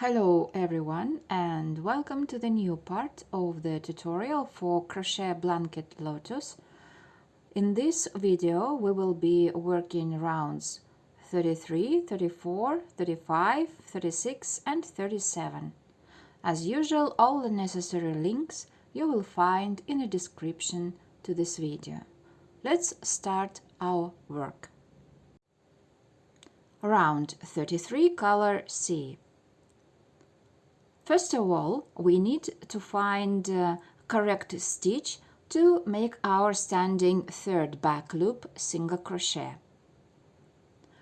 Hello everyone and welcome to the new part of the tutorial for crochet blanket lotus. In this video we will be working rounds 33, 34, 35, 36 and 37. As usual, all the necessary links you will find in the description to this video. Let's start our work. Round 33, color C. First of all, we need to find correct stitch to make our standing third back loop single crochet.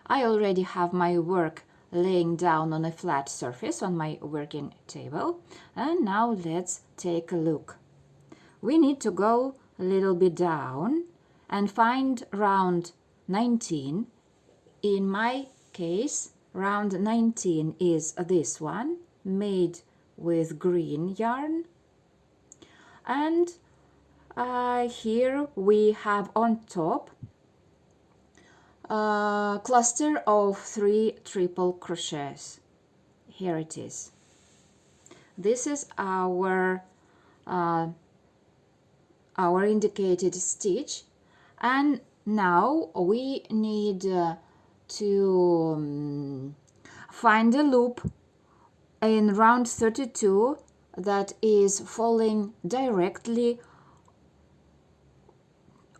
I already have my work laying down on a flat surface on my working table, and now let's take a look. We need to go a little bit down and find round 19. In my case, round 19 is this one, made with green yarn, and here we have on top a cluster of 3 triple crochets. Here it is. This is our indicated stitch, and now we need to find a loop in round 32 that is falling directly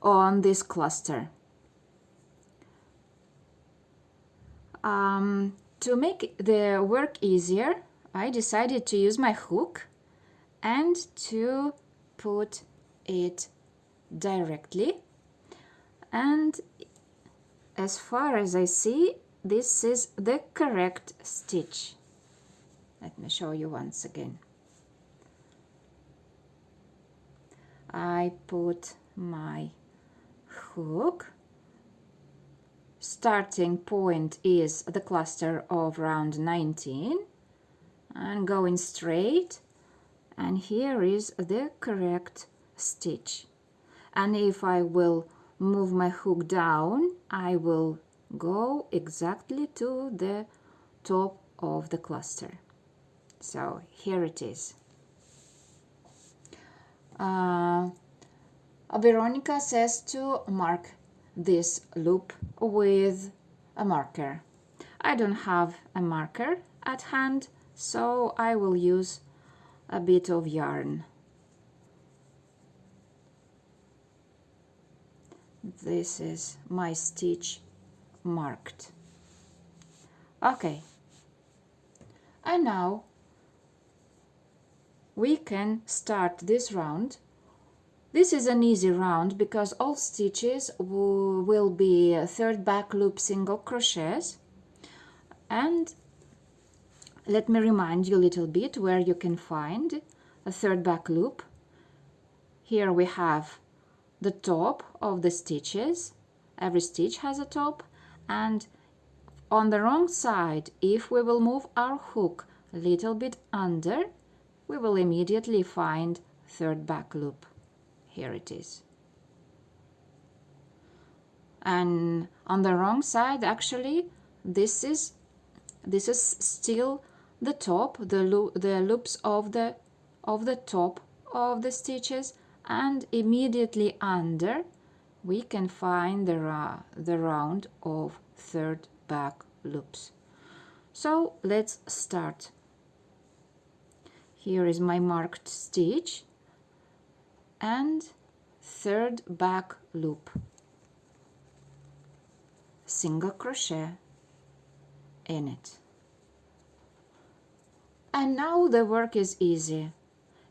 on this cluster. To make the work easier, I decided to use my hook and to put it directly, and as far as I see, this is the correct stitch. Let me show you once again. I put my hook. Starting point is the cluster of round 19 and going straight, and here is the correct stitch. And if I will move my hook down, I will go exactly to the top of the cluster. So here it is. Veronica says to mark this loop with a marker. I don't have a marker at hand, so I will use a bit of yarn. This is my stitch marked. Okay, and now we can start this round. This is an easy round because all stitches will be third back loop single crochets. And let me remind you a little bit where you can find a third back loop. Here we have the top of the stitches. Every stitch has a top, and on the wrong side, if we will move our hook a little bit under, we will immediately find third back loop. Here it is. And on the wrong side, actually, this is still the top, the loops of the top of the stitches, and immediately under we can find the round of third back loops. So let's start. Here is my marked stitch and third back loop, single crochet in it. And now the work is easy.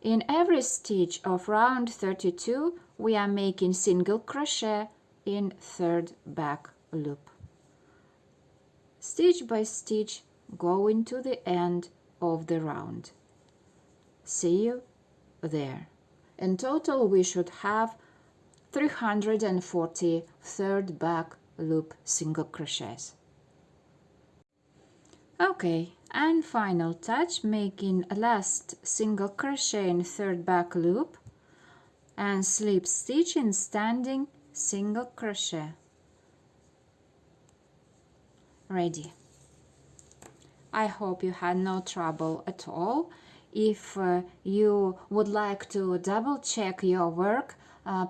In every stitch of round 32 we are making single crochet in third back loop. Stitch by stitch going to the end of the round. See you there. In total we should have 340 third back loop single crochets. Okay, and final touch, making a last single crochet in third back loop and slip stitch in standing single crochet. Ready. I hope you had no trouble at all. If you would like to double check your work,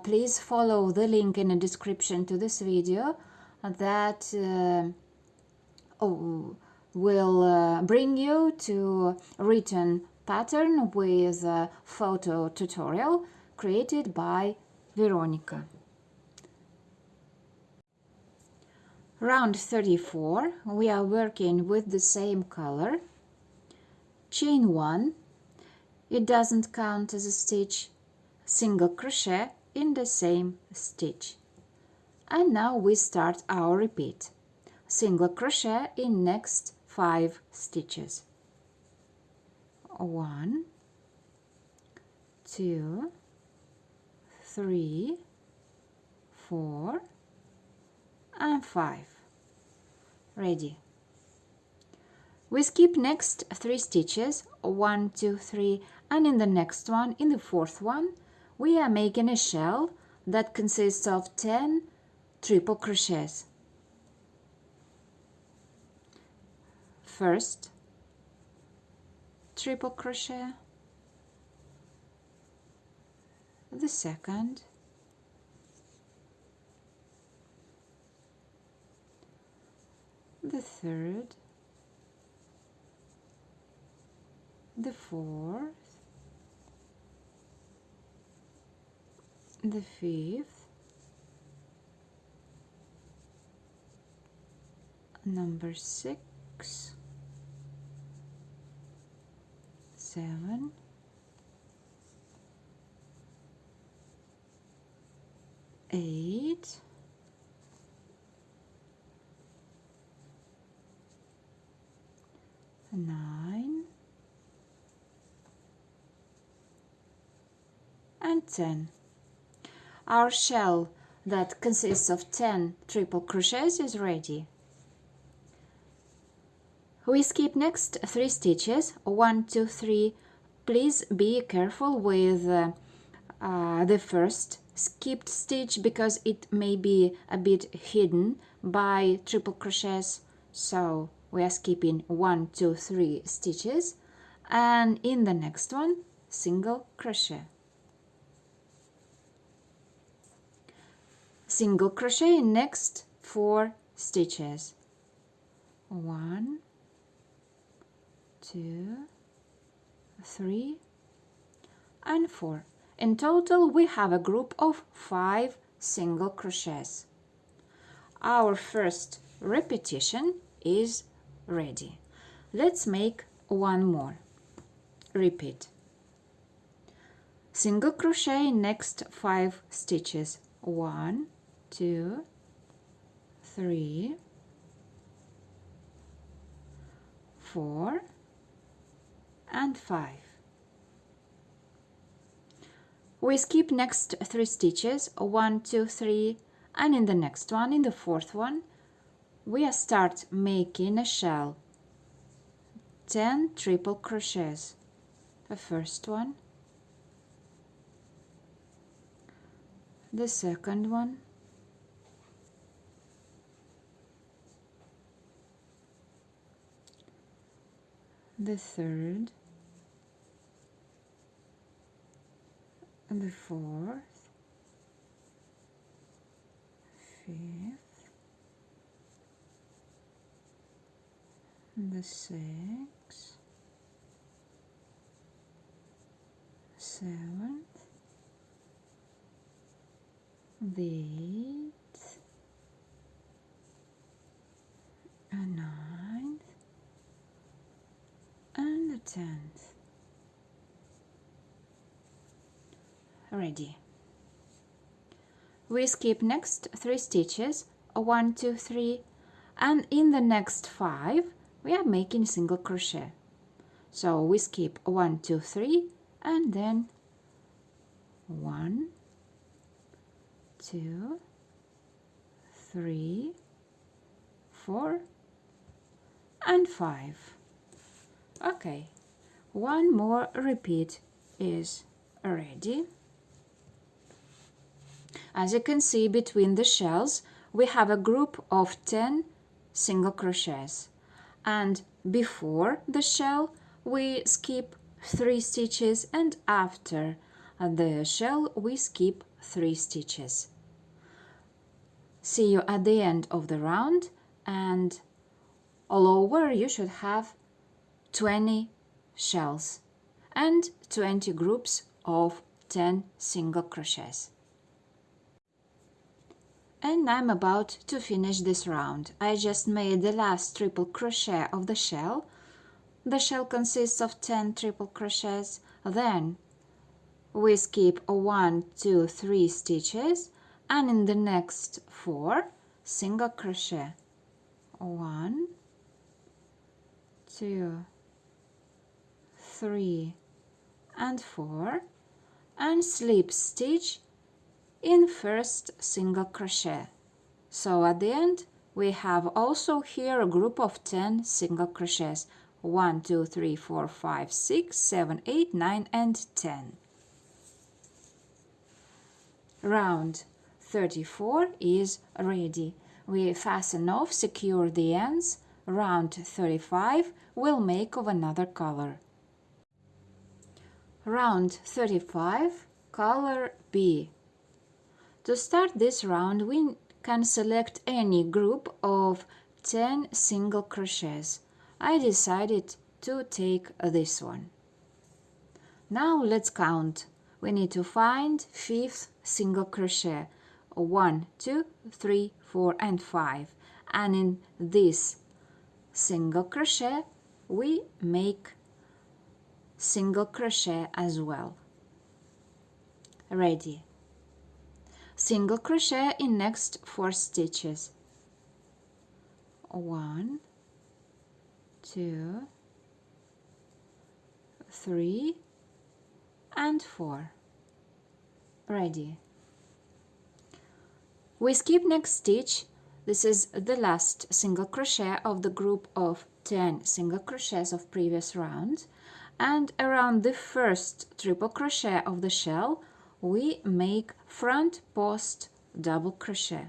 please follow the link in the description to this video that will bring you to written pattern with a photo tutorial created by Veronica. Round 34, we are working with the same color. Chain 1, it doesn't count as a stitch, single crochet in the same stitch. And now we start our repeat. Single crochet in next 5 stitches. 1, 2, 3, 4, and 5. Ready. We skip next 3 stitches, 1, 2, 3, and in the next one, in the fourth one, we are making a shell that consists of 10 triple crochets. First triple crochet, the second, the third, the fourth, the fifth, number 6, 7, 8, 9, and 10. Our shell that consists of 10 triple crochets is ready. We skip next 3 stitches, 1, 2, 3. Please be careful with the first skipped stitch because it may be a bit hidden by triple crochets, so we are skipping 1, 2, 3 stitches, and in the next one, single crochet. Single crochet in next 4 stitches. 1, 2, 3, and 4. In total, we have a group of 5 single crochets. Our first repetition is ready. Let's make one more. Repeat. Single crochet in next 5 stitches. 1, 2, 3, 4, and 5. We skip next 3 stitches, 1, 2, 3, and in the next one, in the fourth one, we start making a shell. 10 triple crochets. The first one, the second one, the third, and the fourth, fifth, and the sixth, seventh, the eighth, and ninth, and the 10th. Ready. We skip next 3 stitches, 1, 2, 3, and in the next 5 we are making single crochet. So we skip 1, 2, 3, and then 1, 2, 3, 4, and 5. Okay, one more repeat is ready. As you can see, between the shells we have a group of 10 single crochets, and before the shell we skip 3 stitches, and after the shell we skip 3 stitches. See you at the end of the round, and all over you should have 20 shells and 20 groups of 10 single crochets. And I'm about to finish this round. I just made the last triple crochet of the shell. The shell consists of 10 triple crochets. Then we skip 1, 2, 3 stitches, and in the next 4 single crochet. 1, 2, 3 and 4, and slip stitch in first single crochet. So at the end we have also here a group of 10 single crochets. 1, 2, 3, 4, 5, 6, 7, 8, 9 and 10. Round 34 is ready. We fasten off, secure the ends. Round 35 we'll make of another color. Round 35, color B. To start this round we can select any group of 10 single crochets. I decided to take this one. Now let's count. We need to find 5th single crochet. 1, 2, 3, 4 and 5. And in this single crochet we make single crochet as well. Ready. Single crochet in next 4 stitches. 1, 2, 3 and 4. Ready. We skip next stitch. This is the last single crochet of the group of 10 single crochets of previous round, and around the first triple crochet of the shell we make front post double crochet.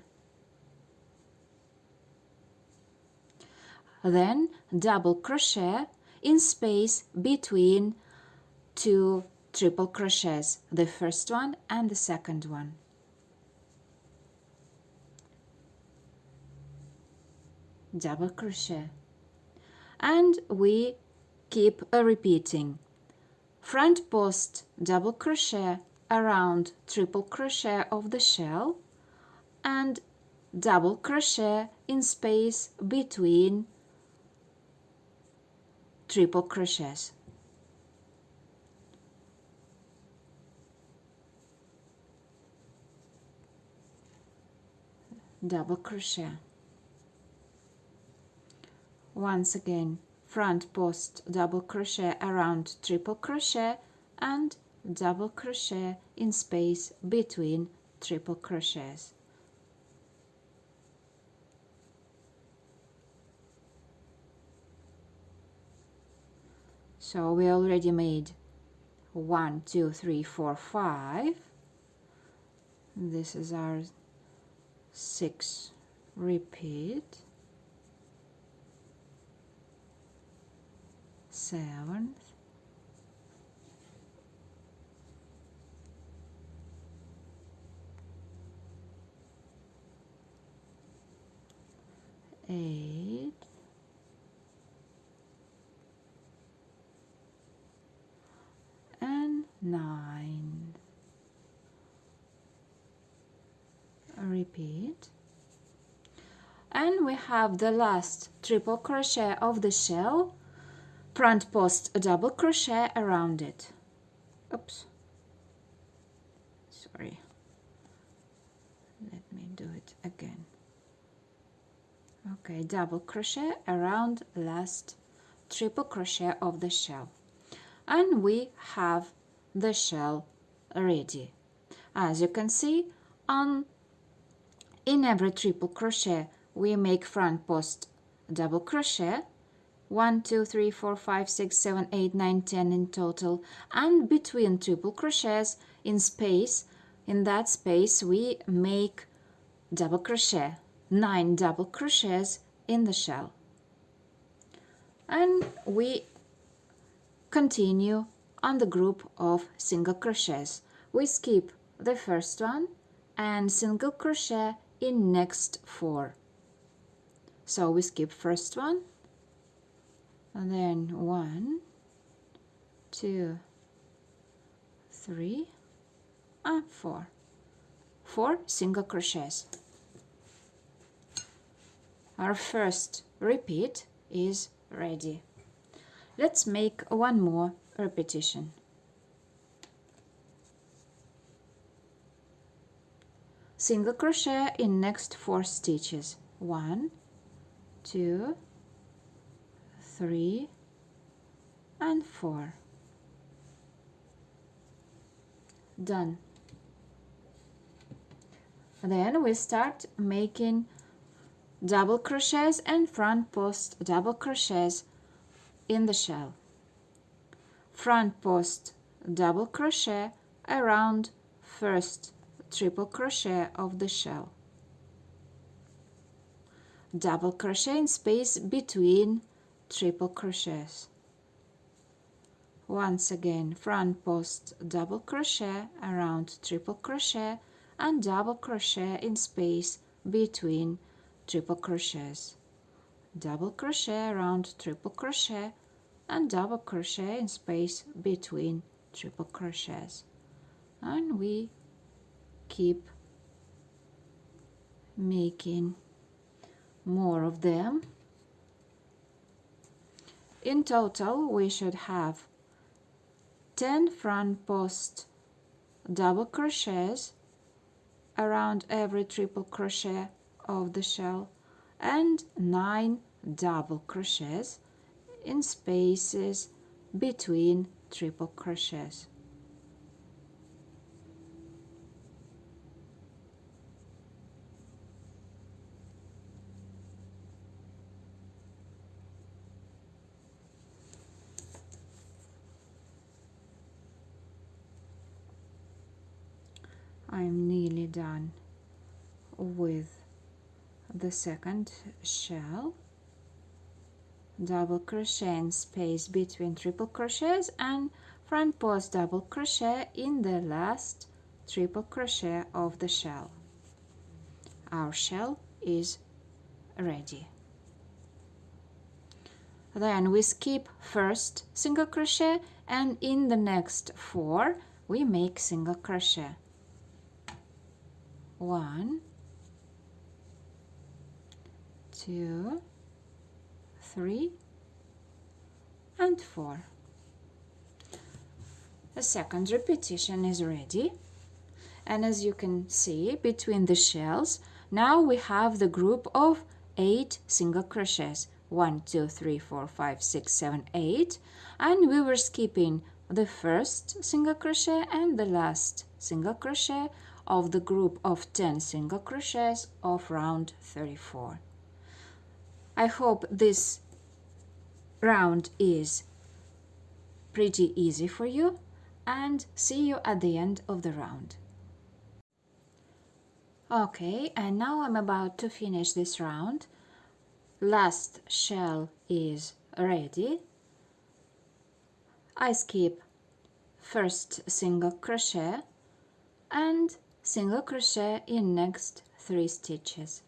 Then double crochet in space between 2 triple crochets, the first one and the second one. Double crochet, and we keep repeating front post double crochet around triple crochet of the shell and double crochet in space between triple crochets. Double crochet. Once again, front post double crochet around triple crochet and double crochet in space between triple crochets. So we already made 1, 2, 3, 4, 5. This is our 6th repeat. 7th, 8th, and 9. Repeat. And we have the last triple crochet of the shell, front post a double crochet around it. Oops, sorry, let me do it again. Okay, double crochet around last triple crochet of the shell, and we have the shell ready. As you can see, in every triple crochet we make front post double crochet, 1, 2, 3, 4, 5, 6, 7, 8, 9, 10 in total, and between triple crochets in that space we make double crochet, 9 double crochets in the shell. and we continue on the group of single crochets. We skip the first one and single crochet in next 4. So we skip first one, and then 1, 2, 3, and 4. 4 single crochets. Our first repeat is ready. Let's make one more repetition. Single crochet in next 4 stitches. 1, 2, 3, and 4. Done. Then we start making double crochets and front post double crochets in the shell. Front post double crochet around first triple crochet of the shell. Double crochet in space between triple crochets. Once again, front post double crochet around triple crochet and double crochet in space between triple crochets. Double crochet around triple crochet and double crochet in space between triple crochets. And we keep making more of them. In total, we should have 10 front post double crochets around every triple crochet of the shell and 9 double crochets in spaces between triple crochets. I'm nearly done with the second shell. Double crochet in space between triple crochets and front post double crochet in the last triple crochet of the shell. Our shell is ready. Then we skip first single crochet and in the next 4 we make single crochet. 1, 2, 3, and 4. The second repetition is ready, and as you can see between the shells now we have the group of 8 single crochets. 1, 2, 3, 4, 5, 6, 7, 8, and we were skipping the first single crochet and the last single crochet of the group of 10 single crochets of round 34. I hope this round is pretty easy for you, and see you at the end of the round. Okay, and now I'm about to finish this round. Last shell is ready. I skip first single crochet and single crochet in next 3 stitches.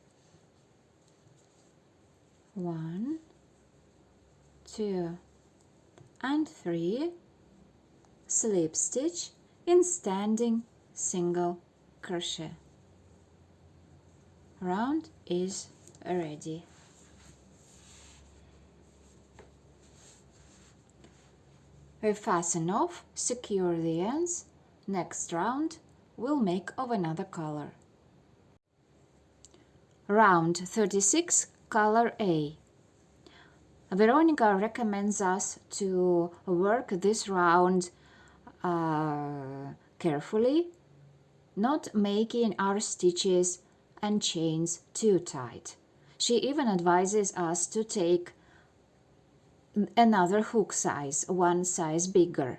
1, 2, and 3, slip stitch in standing single crochet. Round is ready. We fasten off, secure the ends. Next round we'll make of another color. Round 36, color A. Veronica recommends us to work this round carefully, not making our stitches and chains too tight. She even advises us to take another hook size, one size bigger.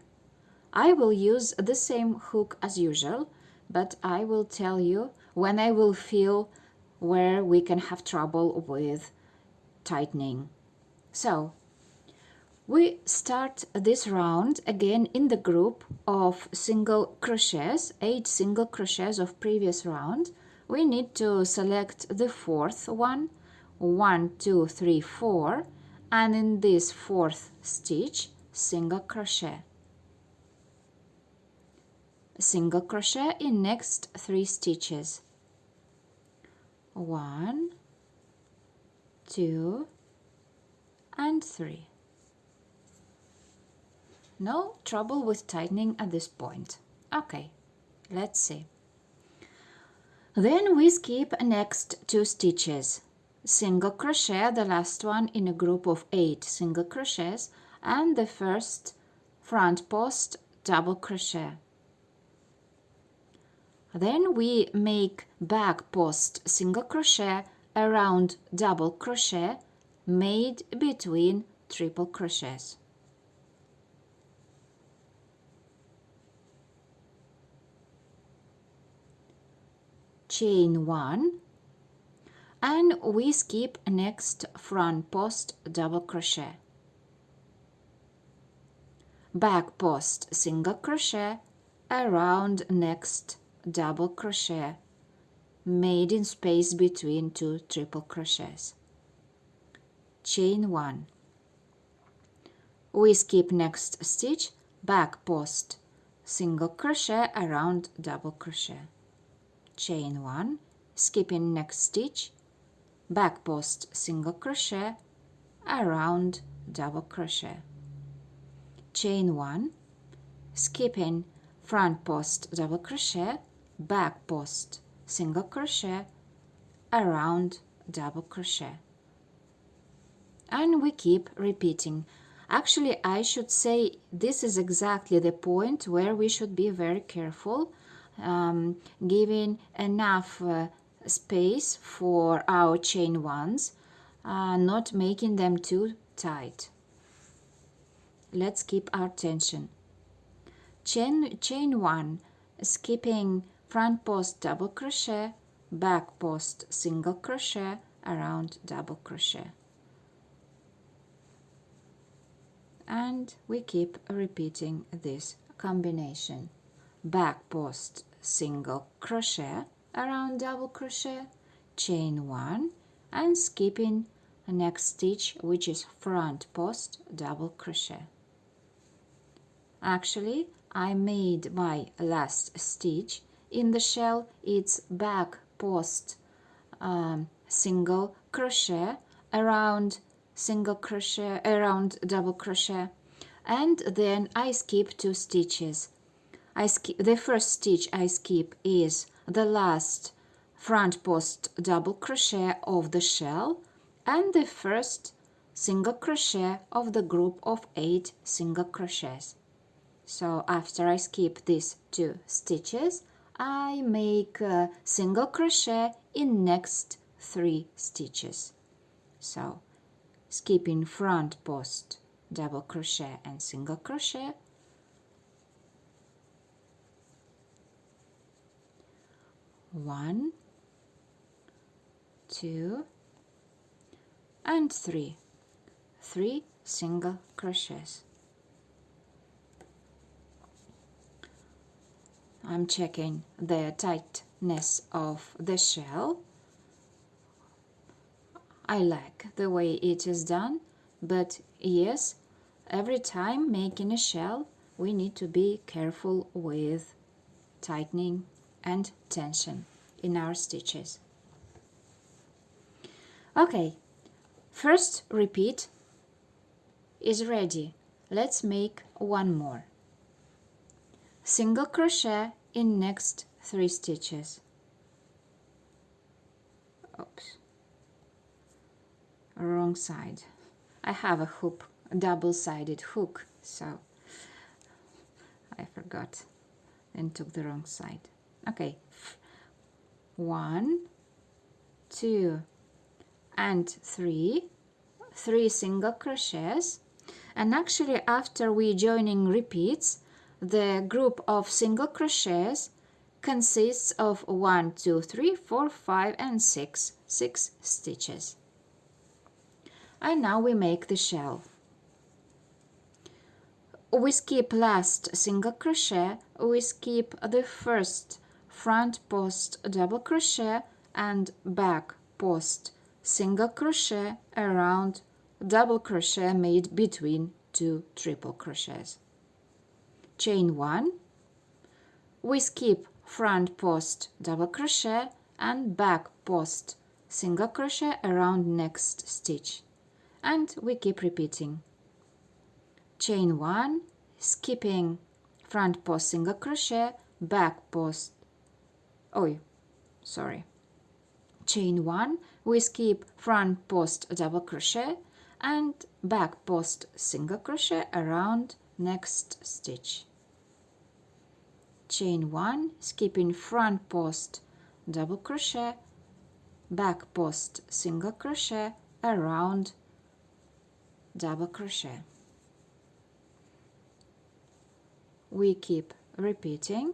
I will use the same hook as usual, but I will tell you when I will feel where we can have trouble with tightening. So We start this round again in the group of single crochets, 8 single crochets of previous round. We need to select the fourth one, 1, 2, 3, 4, and in this fourth stitch, single crochet. Single crochet in next 3 stitches. 1, 2, and 3. No trouble with tightening at this point. Okay, let's see. Then we skip next 2 stitches. Single crochet, the last one in a group of 8 single crochets, and the first front post double crochet. Then we make back post single crochet around double crochet made between triple crochets. Chain 1, and we skip next front post double crochet. Back post single crochet around next double crochet made in space between 2 triple crochets. Chain 1. We skip next stitch, back post single crochet around double crochet. Chain 1, skipping next stitch, back post single crochet around double crochet. Chain 1, skipping front post double crochet, back post single crochet around double crochet. And we keep repeating. Actually, I should say this is exactly the point where we should be very careful, giving enough space for our chain ones, not making them too tight. Let's keep our tension. Chain 1, skipping front post double crochet, back post single crochet around double crochet. And we keep repeating this combination. Back post single crochet around double crochet, chain 1, and skipping the next stitch, which is front post double crochet. Actually, I made my last stitch in the shell. It's back post single crochet around single crochet around double crochet, and then I skip 2 stitches. The first stitch I skip is the last front post double crochet of the shell and the first single crochet of the group of 8 single crochets. So after I skip these 2 stitches, I make a single crochet in next 3 stitches. So skipping front post double crochet and single crochet, 1, 2, and 3 single crochets. I'm checking the tightness of the shell. I like the way it is done, but yes, every time making a shell we need to be careful with tightening and tension in our stitches. Okay, first repeat is ready. Let's make one more. Single crochet in next 3 stitches. Oops, wrong side. I have a hook, a double-sided hook, so I forgot and took the wrong side. Okay, 1, 2, and 3 single crochets, and actually after we joining repeats, the group of single crochets consists of 1, 2, 3, 4, 5, and 6 stitches. And now we make the shell. we skip last single crochet, we skip the first front post double crochet and back post single crochet around double crochet made between two triple crochets. Chain 1, we skip front post double crochet and back post single crochet around next stitch, and we keep repeating. Chain 1, skipping front post single crochet, back post, chain 1, we skip front post double crochet and back post single crochet around next stitch. Chain 1, skipping front post double crochet, back post single crochet around double crochet. We keep repeating.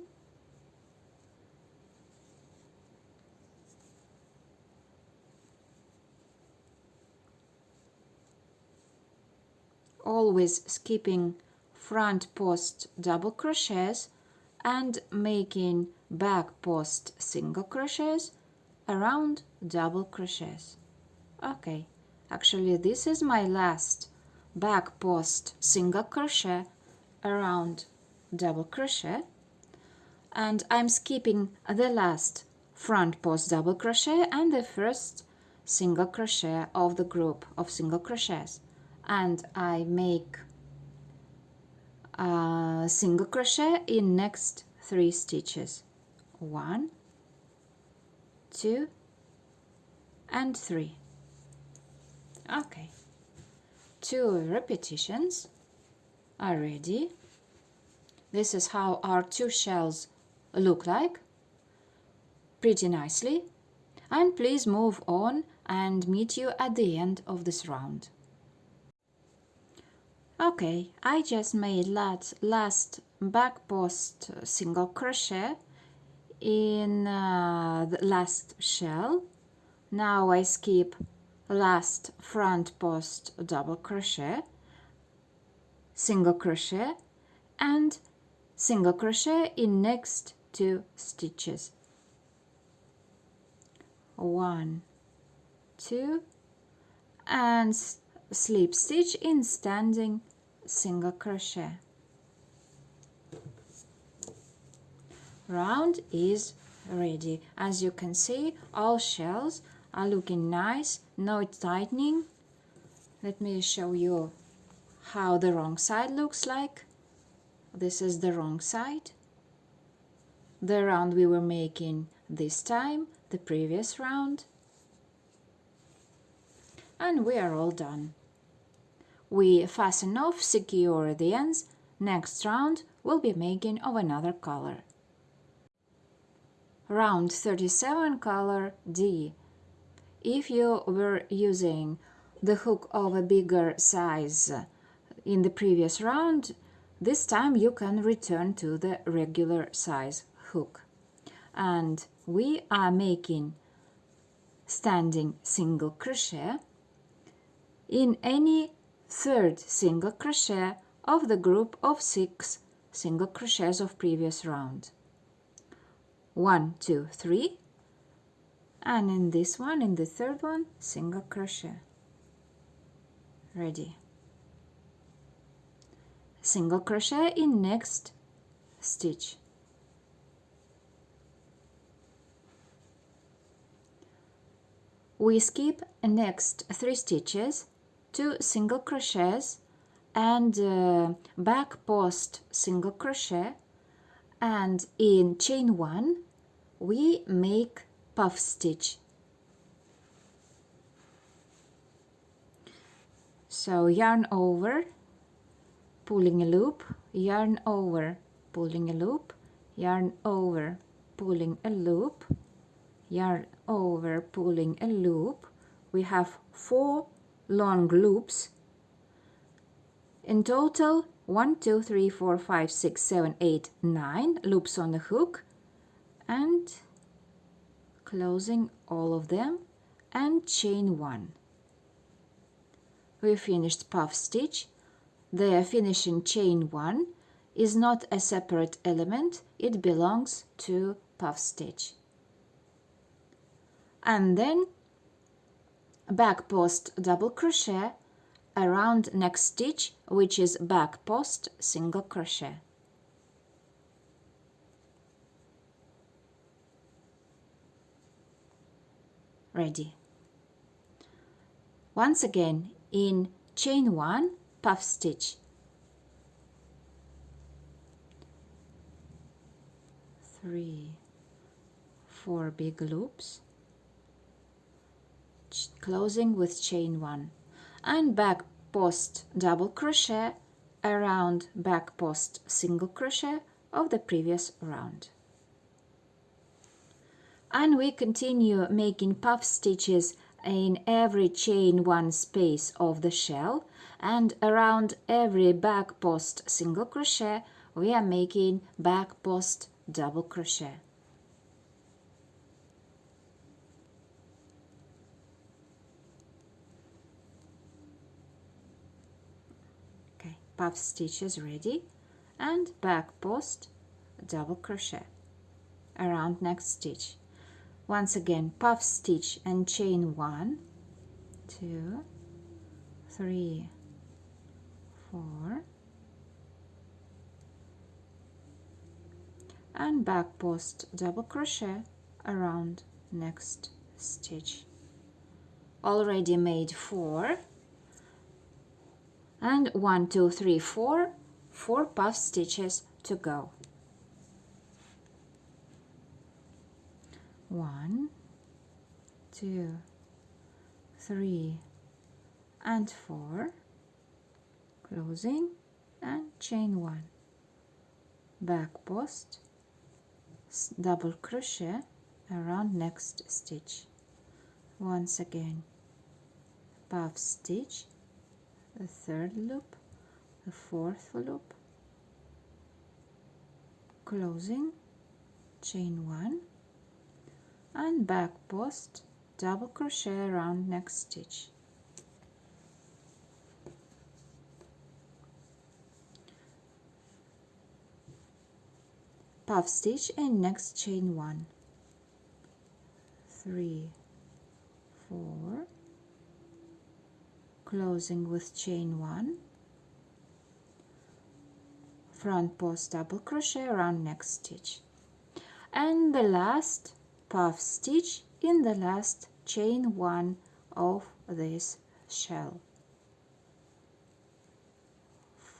Always skipping front post double crochets and making back post single crochets around double crochets. Okay, actually this is my last back post single crochet around double crochet, and I'm skipping the last front post double crochet and the first single crochet of the group of single crochets, and I make a single crochet in next 3 stitches. 1, 2 and 3. Okay, 2 repetitions are ready. This is how our 2 shells look like, pretty nicely. And please move on and meet you at the end of this round. Okay, I just made last back post single crochet in the last shell. Now I skip last front post double crochet, single crochet and single crochet in next 2 stitches. 1, 2 and slip stitch in standing single crochet. Round is ready. As you can see, all shells are looking nice, no tightening. Let me show you how the wrong side looks like. This is the wrong side. The round we were making this time, the previous round. And we are all done. We fasten off, secure the ends. Next round we'll be making of another color. Round 37, color D. If you were using the hook of a bigger size in the previous round, this time you can return to the regular size hook. And we are making standing single crochet in any third single crochet of the group of 6 single crochets of previous round. 1, 2, 3, and in this one, in the third one, single crochet. Ready. Single crochet in next stitch. We skip next 3 stitches, 2 single crochets and back post single crochet, and in chain 1 we make puff stitch. So yarn over, pulling a loop, yarn over, pulling a loop, yarn over, pulling a loop, yarn over, pulling a loop. We have 4 long loops. In total, 1, 2, 3, 4, 5, 6, 7, 8, 9 loops on the hook, and closing all of them and chain 1. We finished puff stitch. the finishing chain 1 is not a separate element, it belongs to puff stitch. And then back post double crochet around next stitch, which is back post single crochet. Ready. Once again, in chain 1, puff stitch, 3, 4 big loops, closing with chain 1, and back post double crochet around back post single crochet of the previous round. And we continue making puff stitches in every chain 1 space of the shell, and around every back post single crochet we are making back post double crochet. Okay, puff stitches ready, and back post double crochet around next stitch. Once again, puff stitch and chain 1, 2, 3, 4, and back post double crochet around next stitch. Already made 4, and 1, 2, 3, 4 puff stitches to go. 1, 2, 3, and 4, closing and chain 1, back post double crochet around next stitch. Once again, puff stitch, the third loop, the fourth loop, closing, chain 1, and back post double crochet around next stitch. Puff stitch and next chain 1, 3, 4, closing with chain 1, front post double crochet around next stitch, and the last puff stitch in the last chain 1 of this shell.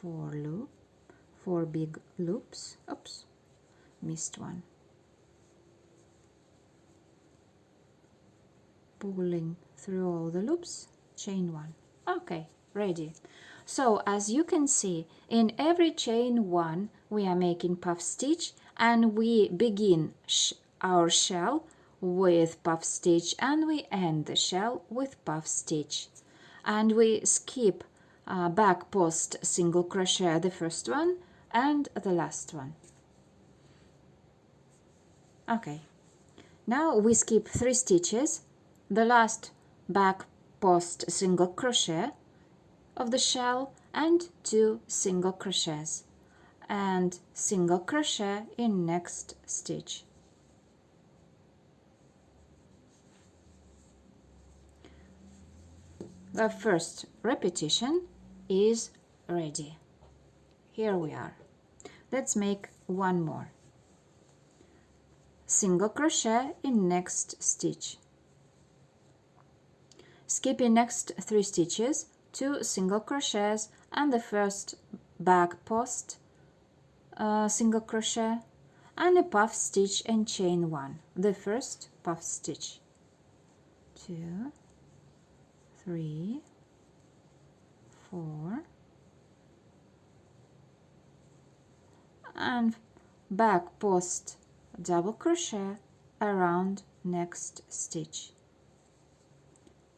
4 big loops. Oops, missed one. Pulling through all the loops, chain 1. Okay, ready. So as you can see, in every chain 1 we are making puff stitch, and we begin our shell with puff stitch and we end the shell with puff stitch, and we skip back post single crochet, the first one and the last one. Okay, now we skip 3 stitches, the last back post single crochet of the shell and 2 single crochets, and single crochet in next stitch. The first repetition is ready. Here we are. Let's make one more. Single crochet in next stitch. Skipping next 3 stitches, 2 single crochets and the first back post single crochet and a puff stitch and chain 1, the first puff stitch. 2, 3, 4, and back post double crochet around next stitch,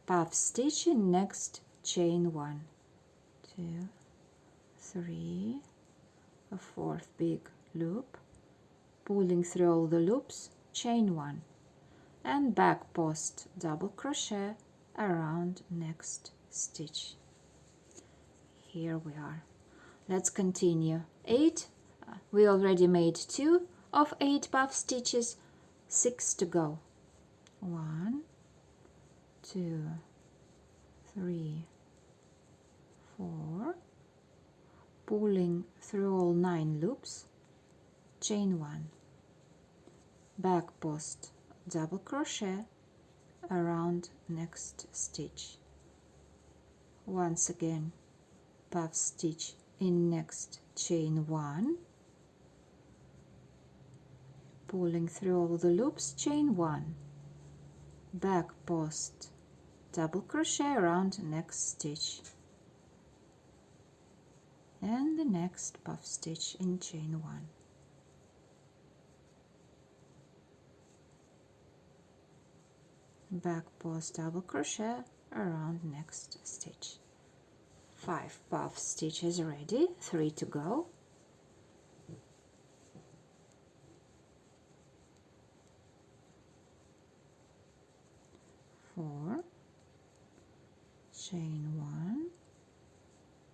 puff stitch in next chain 1, 2, 3, a 4th big loop, pulling through all the loops, chain 1, and back post double crochet around next stitch. Here we are. Let's continue. 8, we already made 2 of 8 puff stitches, 6 to go. 1, 2, 3, 4, pulling through all 9 loops, chain 1, back post, double crochet around next stitch. Once again, puff stitch in next, chain 1, pulling through all the loops, chain 1, back post, double crochet around next stitch, and the next puff stitch in chain 1. Back post, double crochet around next stitch. 5 puff stitches ready, 3 to go. Four, chain 1,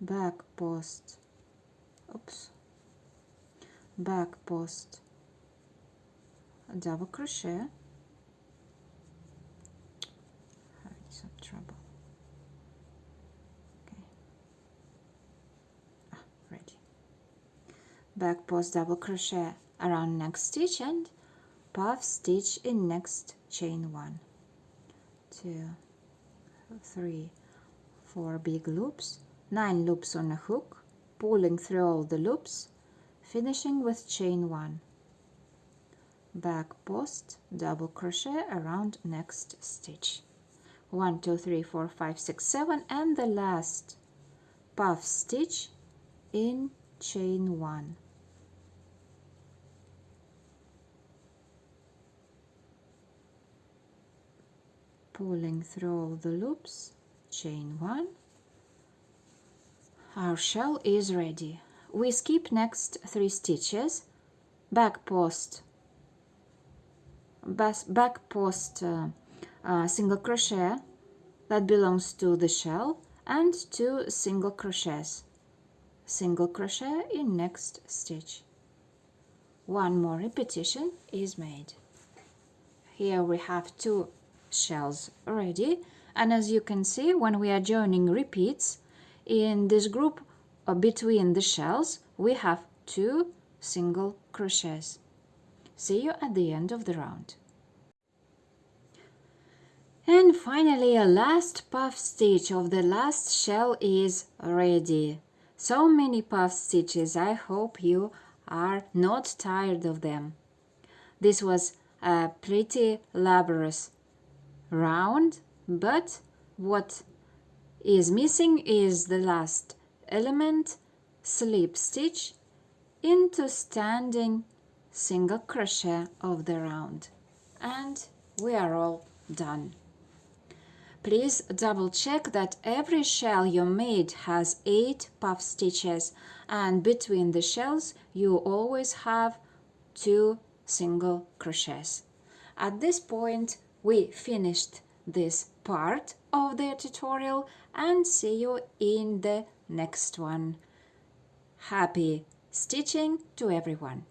back post, back post, double crochet, having some trouble. Ready. Back post, double crochet around next stitch and puff stitch in next, chain 1, 2, 3, 4 big loops, 9 loops on a hook, pulling through all the loops, finishing with chain 1, back post, double crochet around next stitch. 1, 2, 3, 4, 5, 6, 7, and the last puff stitch in chain 1. Pulling through all the loops, chain 1. Our shell is ready. We skip next 3 stitches, back post, single crochet that belongs to the shell, and 2 single crochets. Single crochet in next stitch. 1 more repetition is made. Here we have 2 shells ready, and as you can see, when we are joining repeats in this group between the shells, we have 2 single crochets. See you at the end of the round. And finally, a last puff stitch of the last shell is ready. So many puff stitches, I hope you are not tired of them. This was a pretty laborious round, but what is missing is the last element, slip stitch into standing single crochet of the round, and we are all done. Please double check that every shell you made has 8 puff stitches, and between the shells you always have 2 single crochets. At this point we finished this part of the tutorial, and see you in the next one. Happy stitching to everyone!